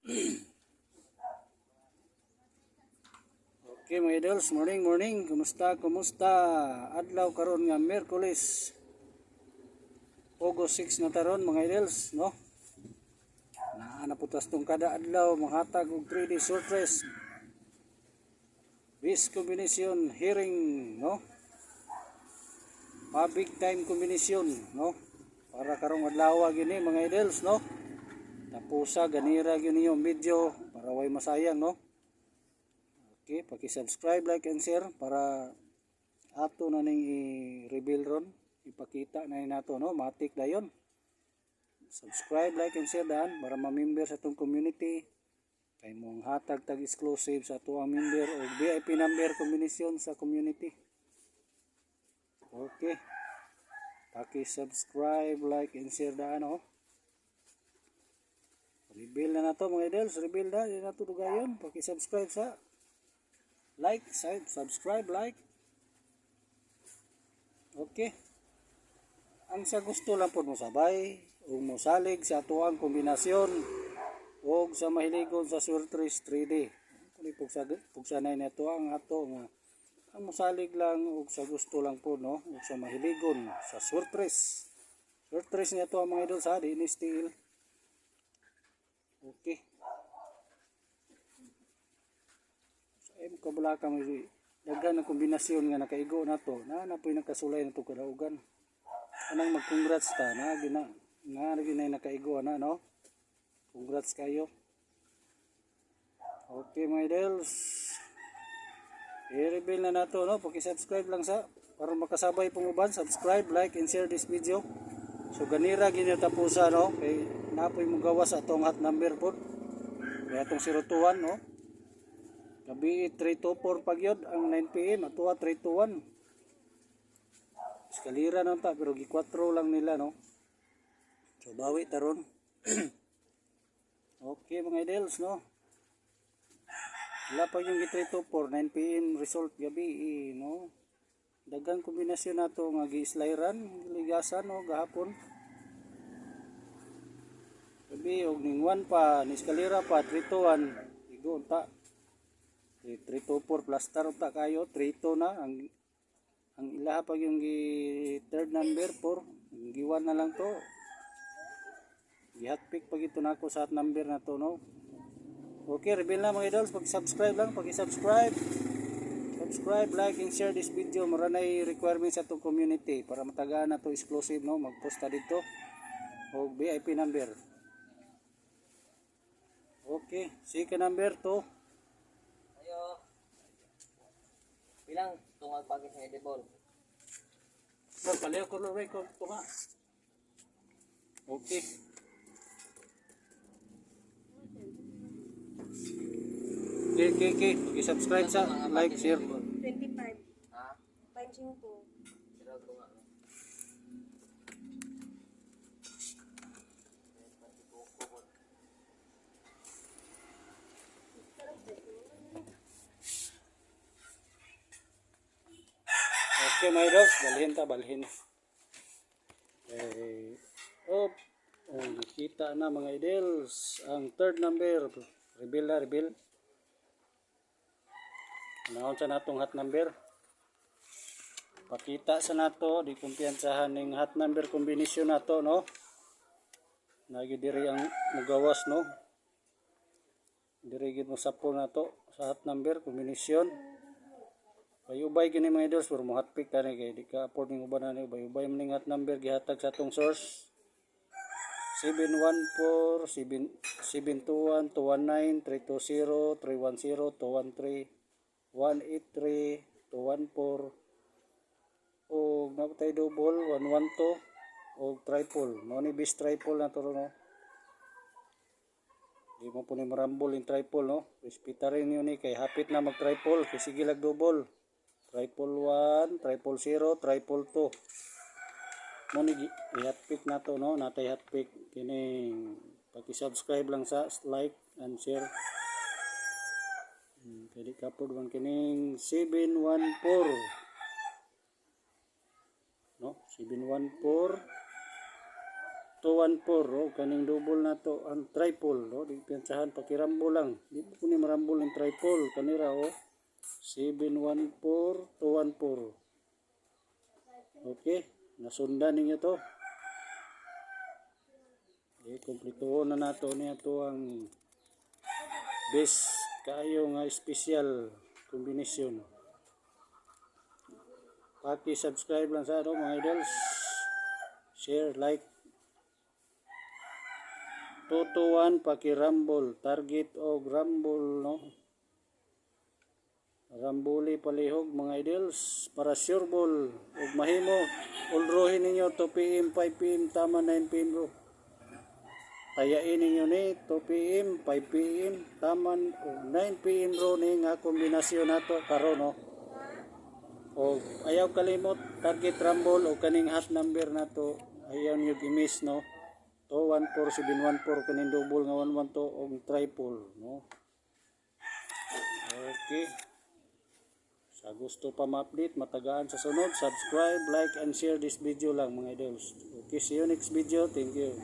Okay mga idols, morning. Kumusta? Adlaw karon nga Miyerkules. August 6 na taron mga idols, no? Naputas tong kada adlaw manghatag og 3 day short rest. Best combination hearing, no? Big time combination, no? Para karong adlaw gini mga idols, no? Tapusa ganira gyud yung video para way masayang, no? Okay, paki-subscribe, like and share para ato na ning i-reveal ron, ipakita na nato, no? Matik dayon. Subscribe, like and share daan para ma-member sa tong community. Kay mong hatag tag exclusive sa tuang member o VIP number combination sa community. Okay. Paki-subscribe, like and share daan, no? Reveal na to mga idols, reveal na, di na to dugayon. Paki-subscribe sa like, subscribe, like. Okay. Ang sa gusto lang po mo sabay, o mosalig sa tuang kombinasyon, o sa mahiligon sa Surtris 3D. Kung pugsanay na ito ang ato nga. Ang mosalig lang o sa gusto lang po, no? O sa mahiligon sa Surtris. Surtris na ito ang mga idol sa di ni steel. Okay. Kabala ka may daghan ng kombinasyon nga nakaigo na to na napoy nakasulay na to kadaugan. Anang mag-congrats ta na gina nakaigo na, no? Congrats kayo. Okay mga idols, i-reveal na nato, no? Paki-subscribe lang sa para makasabay pong uban. Subscribe, like and share this video. So ganira gini tapusa, no? Kay napoy mo gawas atong hot number po kaya atong 021, no? Gabi 324 pagyod ang 9 PM atuwa 321. Eskalira na ta pero gi-4 lang nila, no? So bawi taron. Okay mga idols, no? Wala pa yung gi-324 9 PM result gabi, no? Dagang kombinasyon nato nga gi-slayran, ligasan, no, gahapon. Gabi og ning 1 pa ni eskalira pa 321 igo ta. 324 plus tar ta kayo 32 na ang ilaha pag yung third number 4 gi-1 na lang to, gi-hotpick pag ito nako sa hot number na to, no? Okay, reveal na mga idols. Pag-subscribe lang, pag-subscribe, like and share this video. Maranay requirements sa itong community para matagaan na to exclusive, no? Mag-post ta dito o VIP number. Okay, second number to bilang tunggal pagi sa edible. palayo ko rin ko tunga. Okay. Okay. I-subscribe sa like, share. 25. Ha? 25. Sira ko nga. Okay mga idols, balhin. Nakita na mga idols ang third number. Reveal. Naon sa natong hot number. Pakita sa nato, di kumpiyansahan ning hot number combination nato, no? Nagi diri ang mugawas, no? Diri gid mo sapol nato sa hot number combination. Bayubay gini mga idols, pero mo hotpick tani kay di ka afford ning uban ani. Bayubay man ning hot number gihatag sa atong source. 714 721 219 320 310 213 183 214 o napatay double 112 o triple. No ni bis triple na to, no? Di mo po ni marambol yung triple, no? Respeta rin yun kay hapit na mag triple kay sige lag double. Triple 1, triple 0, triple 2. Mo ni i-hotpick na to, no? Natay hotpick kining paki-subscribe lang sa like and share. Pwede kapod man kining 714, no? 714 214 oh, kaning double na to ang triple no, di piansahan pakirambo lang, di po ni marambol ng triple kanira oh 714 214. Okay, nasundan ninyo to. Okay, kumpleto na nato niya to ang best kayo nga special combination. Paki-subscribe lang sa mga idols. Share, like. 221 paki-rumble. Target o rumble, no? Rambuli palihog mga idols. Para sure ball. Ug mahimo. Ulrohin ninyo 2 PM, 5 PM, tama 9 PM bro. Tayain ninyo ni 2 PM, 5 PM, taman o 9 PM bro ni nga kombinasyon nato karon no. O ayaw kalimot target rumble o kaning hot number nato ayaw niyo gimis no. 214714 kaning double nga 112 og triple no. Okay. Sa gusto pa ma-update matagaan sa sunod, subscribe, like and share this video lang mga idols. Okay, see you next video. Thank you.